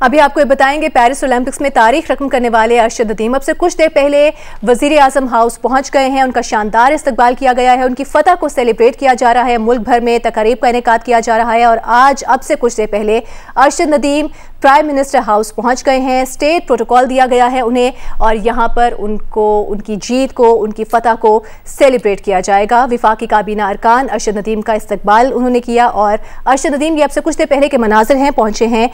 अभी आपको बताएंगे पेरिस ओलंपिक्स में तारीख रकम करने वाले अरशद नदीम अब से कुछ देर पहले वजीर आजम हाउस पहुंच गए हैं। उनका शानदार इस्तकबाल किया गया है। उनकी फतह को सेलिब्रेट किया जा रहा है। मुल्क भर में तकारीब का इनेकाद किया जा रहा है और आज अब से कुछ देर पहले Arshad Nadeem prime minister house पहुंच गए हैं। स्टेट प्रोटोकॉल दिया गया है उन्हें और यहाँ पर उनको उनकी जीत को, उनकी फतह को सेलिब्रेट किया जाएगा। विफाकी काबीना अरकान अरशद नदीम का इस्तकबाल उन्होंने किया और अरशद नदीम ये अब से कुछ देर पहले के मनाजिर हैं, पहुंचे हैं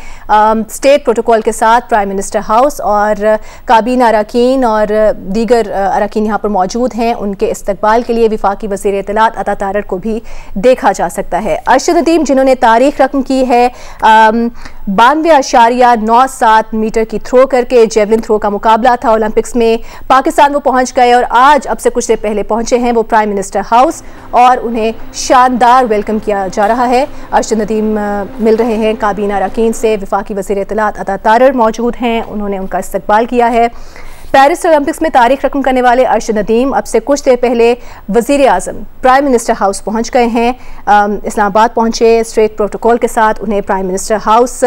स्टेट प्रोटोकॉल के साथ प्राइम मिनिस्टर हाउस और काबीना अरकान और दीगर अरकान यहाँ पर मौजूद हैं। उनके इस्तकबाल के लिए विफाकी वज़ीर इत्तलात अता तारर को भी देखा जा सकता है। अरशद नदीम जिन्होंने तारीख रकम की है 92.97 मीटर की थ्रो करके, जेवलिन थ्रो का मुकाबला था ओलंपिक्स में, पाकिस्तान वो पहुंच गए और आज अब से कुछ देर पहले पहुंचे हैं वो प्राइम मिनिस्टर हाउस और उन्हें शानदार वेलकम किया जा रहा है। अरशद नदीम मिल रहे हैं काबीना अरकान से। विफाकी वज़ीर इत्तलात अता तारर मौजूद हैं, उन्होंने उनका इस्तकबाल किया है। पेरिस ओलंपिक्स में तारीख रकम करने वाले अरशद नदीम अब से कुछ देर पहले वज़ीर आज़म प्राइम मिनिस्टर हाउस पहुंच गए हैं। इस्लामाबाद पहुंचे, स्टेट प्रोटोकॉल के साथ उन्हें प्राइम मिनिस्टर हाउस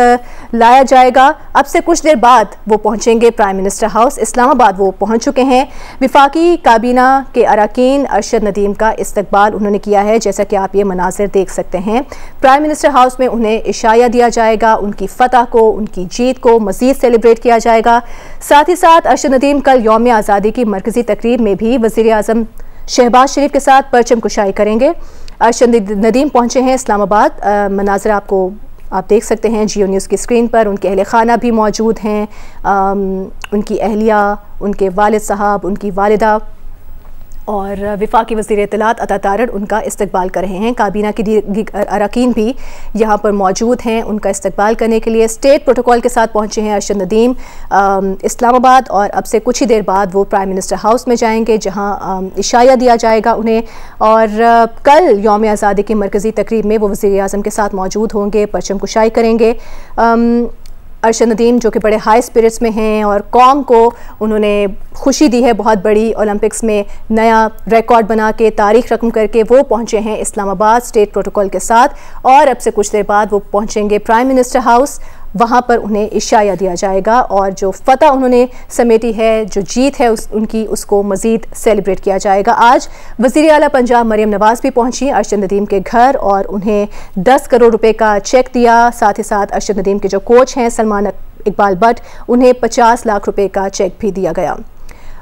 लाया जाएगा। अब से कुछ देर बाद वो पहुंचेंगे प्राइम मिनिस्टर हाउस। इस्लामाबाद वो पहुंच चुके हैं। विफाकी काबीना के अरकान अरशद नदीम का इस्तकबाल उन्होंने किया है, जैसा कि आप ये मनाजिर देख सकते हैं। प्राइम मिनिस्टर हाउस में उन्हें इशाया दिया जाएगा, उनकी फतह को, उनकी जीत को मज़ीद सेलिब्रेट किया जाएगा। साथ ही साथ अरशद नदीम कल यौम आज़ादी की मरकजी तकरीब में भी वज़ीर आज़म शहबाज शरीफ के साथ परचम कुशाई करेंगे। अरशद नदीम पहुंचे हैं इस्लामाबाद। मनाज़र आप देख सकते हैं जियो न्यूज़ की स्क्रीन पर। उनके अहले खाना भी मौजूद हैं, उनकी अहलिया, उनके वालिद साहब, उनकी वालिदा और विफाकी वज़ीर इत्तलात अता तारर उनका इस्तकबाल कर रहे हैं। काबीना की अरकान भी यहाँ पर मौजूद हैं उनका इस्तकबाल करने के लिए। स्टेट प्रोटोकॉल के साथ पहुँचे हैं अरशद नदीम इस्लामाबाद और अब से कुछ ही देर बाद वो प्राइम मिनिस्टर हाउस में जाएंगे, जहाँ इशाया दिया जाएगा उन्हें। और कल यौम आज़ादी की मरकज़ी तकरीब में वो वज़ीर आज़म के साथ मौजूद होंगे, परचम कुशाई करेंगे। अरशद नदीम जो कि बड़े हाई स्पिरिट्स में हैं और कौम को उन्होंने खुशी दी है बहुत बड़ी, ओलंपिक्स में नया रिकॉर्ड बना के, तारीख रकम करके वो पहुंचे हैं इस्लामाबाद स्टेट प्रोटोकॉल के साथ और अब से कुछ देर बाद वो पहुंचेंगे प्राइम मिनिस्टर हाउस। वहाँ पर उन्हें इशाया दिया जाएगा और जो फतह उन्होंने समेटी है, जो जीत है उनकी, उसको मज़ीद सेलिब्रेट किया जाएगा। आज वज़ीर आला पंजाब मरियम नवाज़ भी पहुंची अरशद नदीम के घर और उन्हें 10 करोड़ रुपए का चेक दिया। साथ ही साथ अरशद नदीम के जो कोच हैं सलमान इकबाल बट, उन्हें 50 लाख रुपए का चेक भी दिया गया।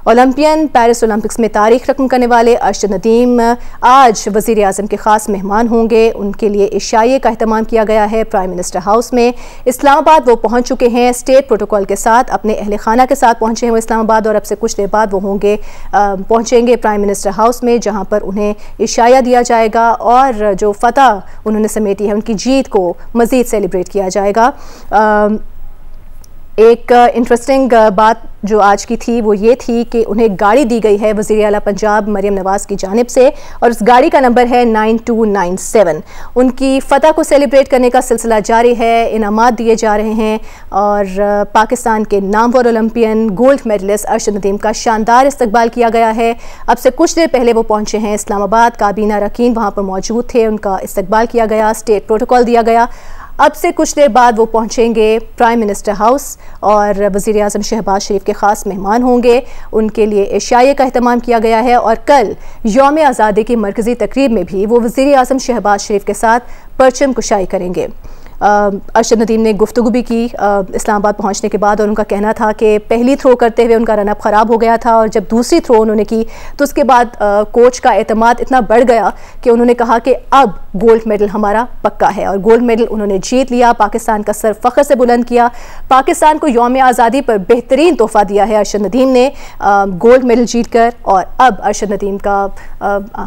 ओलंपियन पेरिस ओलंपिक्स में तारीख रकम करने वाले अरशद नदीम आज वज़ीर आज़म के ख़ास मेहमान होंगे। उनके लिए इशाये का एहतमाम किया गया है प्राइम मिनिस्टर हाउस में। इस्लामाबाद वो पहुंच चुके हैं स्टेट प्रोटोकॉल के साथ, अपने अहले खाना के साथ पहुंचे हैं वो इस्लामाबाद और अब से कुछ देर बाद वो पहुंचेंगे प्राइम मिनिस्टर हाउस में, जहां पर उन्हें इशाया दिया जाएगा और जो फतह उन्होंने समेटी है, उनकी जीत को मज़ीद सेलिब्रेट किया जाएगा। एक इंटरेस्टिंग बात जो आज की थी वो ये थी कि उन्हें गाड़ी दी गई है वज़ीर आला पंजाब मरियम नवाज़ की जानिब से और उस गाड़ी का नंबर है 9297। उनकी फ़तह को सेलिब्रेट करने का सिलसिला जारी है, इनामात दिए जा रहे हैं और पाकिस्तान के नामवर Olympian gold medalist Arshad Nadeem का शानदार इस्तकबाल किया गया है। अब से कुछ देर पहले वो पहुँचे हैं इस्लामाबाद। काबीना अरकान वहाँ पर मौजूद थे, उनका इस्तकबाल किया गया, स्टेट प्रोटोकॉल दिया गया। अब से कुछ देर बाद वो पहुंचेंगे प्राइम मिनिस्टर हाउस और वज़ीर आज़म शहबाज शरीफ के ख़ास मेहमान होंगे। उनके लिए इशाये का एहतमाम किया गया है और कल यौम आज़ादी की मरकज़ी तकरीब में भी वो वज़ीर आज़म शहबाज शरीफ के साथ परचम कुशाई करेंगे। अरशद नदीम ने गुफ्तगू भी की इस्लामाबाद पहुंचने के बाद और उनका कहना था कि पहली थ्रो करते हुए उनका रनअप ख़राब हो गया था और जब दूसरी थ्रो उन्होंने की तो उसके बाद कोच का एतमाद इतना बढ़ गया कि उन्होंने कहा कि अब गोल्ड मेडल हमारा पक्का है और गोल्ड मेडल उन्होंने जीत लिया। पाकिस्तान का सर फ़ख्र से बुलंद किया। पाकिस्तान को यौम आज़ादी पर बेहतरीन तोहफ़ा दिया है अरशद नदीम ने गोल्ड मेडल जीत कर और अब अरशद नदीम का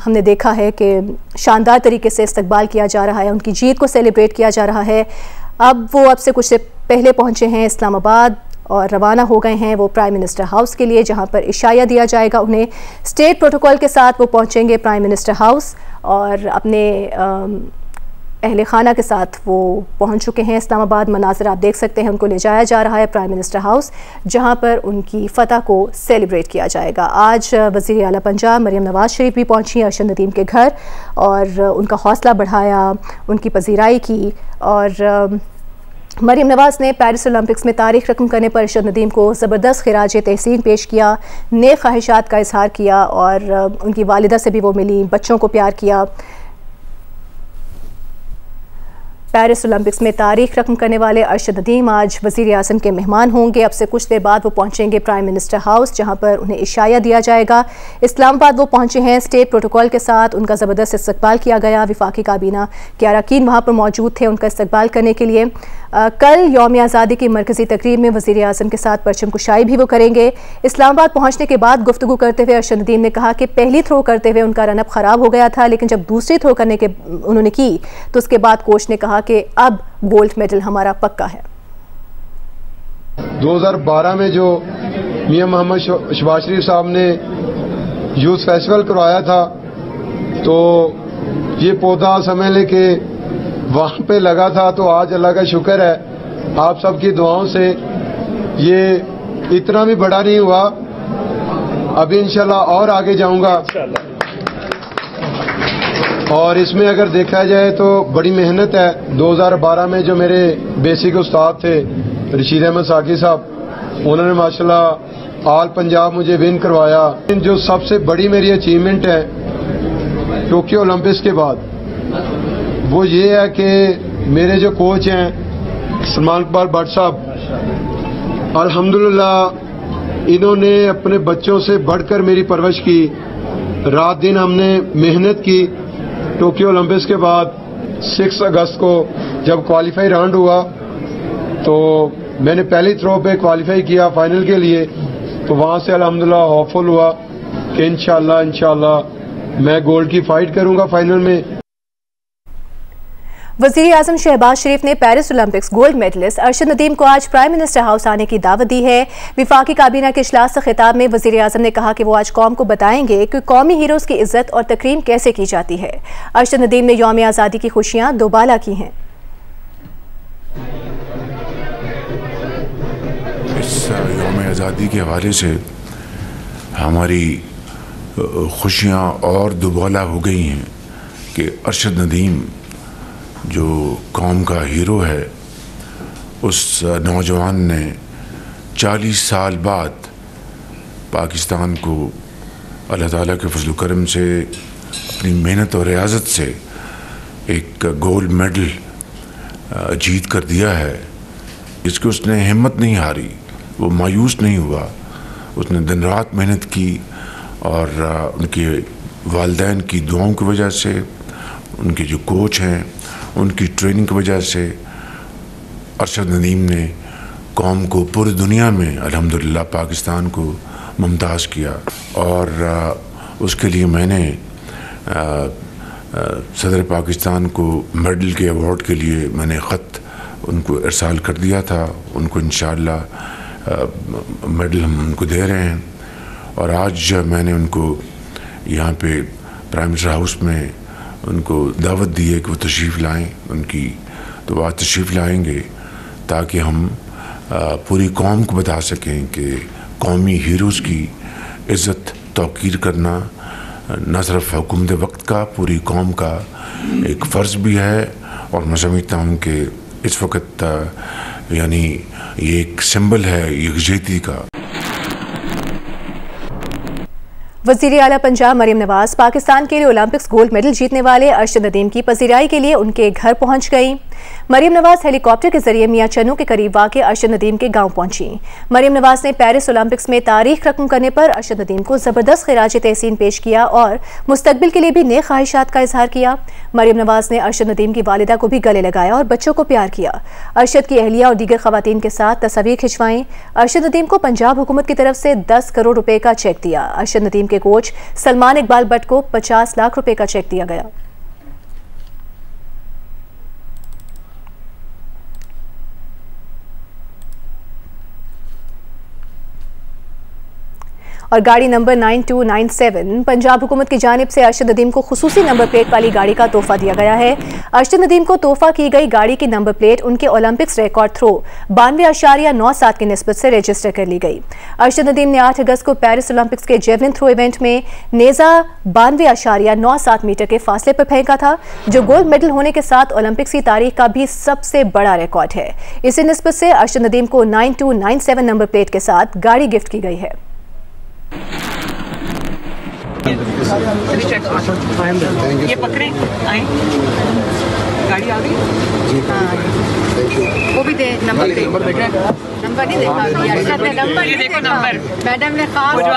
हमने देखा है कि शानदार तरीके से इस्तकबाल किया जा रहा है, उनकी जीत को सेलिब्रेट किया जा रहा है। अब वो अब से कुछ देर पहले पहुंचे हैं इस्लामाबाद और रवाना हो गए हैं वो प्राइम मिनिस्टर हाउस के लिए, जहां पर इशाया दिया जाएगा उन्हें। स्टेट प्रोटोकॉल के साथ वो पहुंचेंगे प्राइम मिनिस्टर हाउस और अपने अहले खाना के साथ वो पहुंच चुके हैं इस्लामाबाद। मनाज़र आप देख सकते हैं, उनको ले जाया जा रहा है प्राइम मिनिस्टर हाउस, जहां पर उनकी फतह को सेलिब्रेट किया जाएगा। आज वज़ीर आला पंजाब मरियम नवाज़ शरीफ भी पहुंची अरशद नदीम के घर और उनका हौसला बढ़ाया, उनकी पजीराई की और मरीम नवाज ने पेरिस ओलंपिक्स में तारीख रकम करने पर अरशद नदीम को ज़बरदस्त खिराज तहसीन पेश किया, नेक ख्वाहिशात का इजहार किया और उनकी वालिदा से भी वो मिली, बच्चों को प्यार किया। पेरिस ओलंपिक्स में तारीख रकम करने वाले अरशद नदीम आज वज़ीर आज़म के मेहमान होंगे। अब से कुछ देर बाद वो पहुंचेंगे प्राइम मिनिस्टर हाउस, जहां पर उन्हें इशाया दिया जाएगा। इस्लामाबाद वो पहुंचे हैं, स्टेट प्रोटोकॉल के साथ उनका ज़बरदस्त इस्तकबाल किया गया। विफाकी काबीना के अरकान वहाँ पर मौजूद थे उनका इस्तकबाल करने के लिए। कल यौम आज़ादी की मरकज़ी तकरीब में वज़ीर आज़म के साथ परचम कुशाई भी वो करेंगे। इस्लामाबाद पहुँचने के बाद गुफ्तगू करते हुए अरशद नदीम ने कहा कि पहली थ्रो करते हुए उनका रनअप ख़राब हो गया था, लेकिन जब दूसरी थ्रो करने के उन्होंने की तो उसके बाद कोच ने कहा कि अब गोल्ड मेडल हमारा पक्का है। 2012 में जो मियां मोहम्मद शहबाज शरीफ साहब ने यूथ फेस्टिवल करवाया था, तो ये पौधा समझ ले कि वहाँ पे लगा था। तो आज अल्लाह का शुक्र है, आप सबकी दुआओं से ये इतना भी बड़ा नहीं हुआ। अभी इंशाल्लाह और आगे जाऊंगा। और इसमें अगर देखा जाए तो बड़ी मेहनत है। 2012 में जो मेरे बेसिक उस्ताद थे रशीद अहमद साकी साहब, उन्होंने माशाल्लाह ऑल पंजाब मुझे विन करवाया। जो सबसे बड़ी मेरी अचीवमेंट है टोक्यो ओलंपिक्स के बाद, वो ये है कि मेरे जो कोच हैं सलमान इकबाल भट्ट साहब, अल्हम्दुलिल्लाह इन्होंने अपने बच्चों से बढ़कर मेरी परवरिश की। रात दिन हमने मेहनत की। टोक्यो ओलंपिक्स के बाद 6 अगस्त को जब क्वालिफाई राउंड हुआ तो मैंने पहली थ्रो पे क्वालिफाई किया फाइनल के लिए। तो वहां से अल्हम्दुलिल्लाह होपफुल हुआ कि इंशाल्लाह मैं गोल्ड की फाइट करूंगा फाइनल में। वज़ीर आज़म शहबाज शरीफ ने Paris Olympics gold medalist Arshad Nadeem को आज प्राइम मिनिस्टर हाउस आने की दावत दी है। विफाकी काबीना के इजलास से खिताब में वज़ीर आज़म ने कहा कि वो आज कौम को बताएंगे कि कौमी हीरोज़ की इज्जत और तकरीम कैसे की जाती है। अरशद नदीम ने यौम आज़ादी की खुशियाँ दोबाला की हैं। इस यौम आज़ादी के हवाले से हमारी खुशियाँ और दोबाला हो गई हैं कि अरशद नदीम जो कौम का हीरो है, उस नौजवान ने 40 साल बाद पाकिस्तान को अल्लाह ताला के फजल करम से अपनी मेहनत और रियाजत से एक गोल्ड मेडल जीत कर दिया है। इसकी उसने हिम्मत नहीं हारी, वो मायूस नहीं हुआ। उसने दिन रात मेहनत की और उनके वालिदैन की दुआओं की वजह से, उनके जो कोच हैं उनकी ट्रेनिंग की वजह से अरशद नदीम ने कौम को पूरी दुनिया में अल्हम्दुलिल्लाह पाकिस्तान को मुमताज़ किया। और उसके लिए मैंने सदर पाकिस्तान को मेडल के अवार्ड के लिए मैंने ख़त उनको इरसाल कर दिया था। उनको इंशाअल्लाह मेडल हम उनको दे रहे हैं। और आज मैंने उनको यहाँ पे प्राइम मिनिस्टर हाउस में उनको दावत दी है कि वो तशरीफ़ लाएँ उनकी। तो वो आज तशरीफ़ लाएँगे ताकि हम पूरी कौम को बता सकें कि कौमी हीरोज़ की इज़्ज़त तौक़ीर करना न सिर्फ हुकूमत वक्त का, पूरी कौम का एक फ़र्ज़ भी है। और मैं समझता हूँ कि इस वक्त यानी ये एक सिंबल है यकजहती का। वज़ीर आला पंजाब मरीम नवाज पाकिस्तान के लिए ओलंपिक्स गोल्ड मेडल जीतने वाले अरशद नदीम की पजीराई के लिए उनके घर पहुंच गई। मरीम नवाज हेलीकॉप्टर के जरिए मियां चन्नू के करीब वाक़ अरशद नदीम के गांव पहुंची। मरीम नवाज ने पेरिस ओलंपिक्स में तारीख रकम करने पर अरशद नदीम को ज़बरदस्त खिराज तहसीन पेश किया और मुस्तकबिल के लिए भी नेक ख्वाहिशात का इजहार किया। मरीम नवाज ने अरशद नदीम की वालिदा को भी गले लगाया और बच्चों को प्यार किया। अरशद की अहलिया और दीगर खवातीन के साथ तस्वीर खिंचवाई। अरशद नदीम को पंजाब हुकूमत की तरफ से 10 करोड़ रुपए का चेक दिया। अरशद नदीम के कोच सलमान इकबाल भट्ट को 50 लाख रुपए का चेक दिया गया। और गाड़ी नंबर 9297 पंजाब हुकूमत की जानिब से अरशद नदीम को खुसूसी नंबर प्लेट वाली गाड़ी का तोहफा दिया गया है। अरशद नदीम को तोहफा की गई गाड़ी की नंबर प्लेट उनके ओलंपिक्स रिकॉर्ड थ्रो 92.97 की निस्बत से रजिस्टर कर ली गई। अरशद नदीम ने 8 अगस्त को पेरिस ओलंपिक्स के जेवलिन थ्रो इवेंट में नेजा 92.97 मीटर के फासले पर फेंका था, जो गोल्ड मेडल होने के साथ ओलंपिक्स की तारीख का भी सबसे बड़ा रिकॉर्ड है। इसी निस्बत से अरशद नदीम को 9297 नंबर प्लेट के साथ गाड़ी गिफ्ट की गई है। ये पकड़े आए, गाड़ी आ गई। वो भी दे नंबर, नंबर नहीं देखा, ये देखो नंबर मैडम ने कहा, जो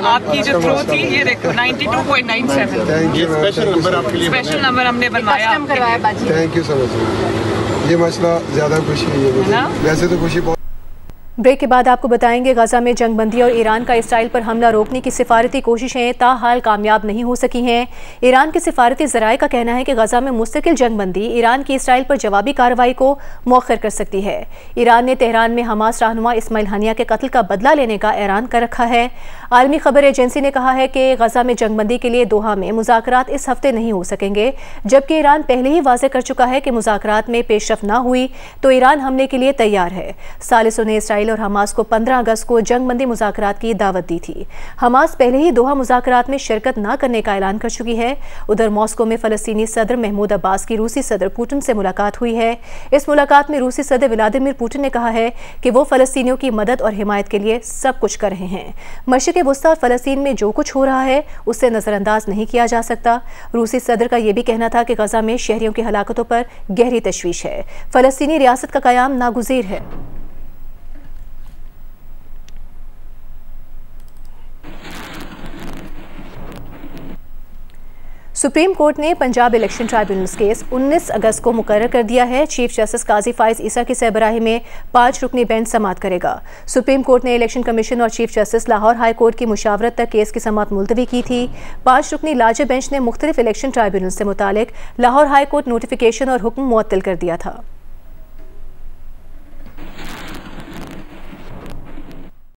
आपकी जो थ्रो थी ये देखो 92.97। ये स्पेशल नंबर आपके लिए, स्पेशल नंबर हमने बनवाया, करवाया बाजी। Thank you so much. ये मसला ज़्यादा खुशी है मुझे, वैसे तो खुशी बहुत। ब्रेक के बाद आपको बताएंगे गजा में जंगबंदी और ईरान का इसराइल पर हमला रोकने की सिफारती कोशिशें ताहाल कामयाब नहीं हो सकी हैं। ईरान के सिफारती ज़राए का कहना है कि गजा में मुस्तकिल जंगबंदी ईरान की इसराइल पर जवाबी कार्रवाई को मौखर कर सकती है। ईरान ने तेहरान में हमास रहनुमा इस्माइल हनिया के कत्ल का बदला लेने का ऐलान कर रखा है। आलमी खबर एजेंसी ने कहा है कि गजा में जंगबंदी के लिए दोहा में मुज़ाकरात इस हफ्ते नहीं हो सकेंगे, जबकि ईरान पहले ही वाज़ेह कर चुका है कि मुज़ाकरात में पेशरफ न हुई तो ईरान हमले के लिए तैयार है। सालिसों ने इसराइल और हमास को 15 अगस्त को जंगबंदी मुज़ाकरात की दावत दी थी। हमास पहले ही दोहा मुज़ाकरात में शिरकत न करने का ऐलान कर चुकी है। उधर मॉस्को में फ़लस्तीनी सदर महमूद अब्बास की रूसी सदर पुतिन से मुलाकात हुई है। इस मुलाकात में रूसी सदर व्लादिमीर पुतिन ने कहा है कि वो फ़लस्तीनियों की मदद और हिमायत के लिए सब कुछ कर रहे हैं। मशरिक़ वस्ता और फ़लस्तीन में जो कुछ हो रहा है उससे नज़रअंदाज नहीं किया जा सकता। रूसी सदर का यह भी कहना था कि गजा में शहरियों की हलाकतों पर गहरी तशवीश है। फ़लस्तीनी रियासत का क़याम नागुज़ीर है। सुप्रीम कोर्ट ने पंजाब इलेक्शन ट्राइब्यूनल्स केस 19 अगस्त को मुकर्रर कर दिया है। चीफ जस्टिस काजी फाइज ईसा की सरबराही में 5 रुकनी बेंच समाअत करेगा। सुप्रीम कोर्ट ने इलेक्शन कमीशन और chief justice Lahore high court की मुशावरत तक केस की समाअत मुलतवी की थी। 5 रुकनी लार्जर बेंच ने मुख्तलिफ इलेक्शन ट्राइब्यूनल्स से मुतालिक लाहौर हाई कोर्ट नोटिफिकेशन और हुक्म मुअत्तल कर दिया था।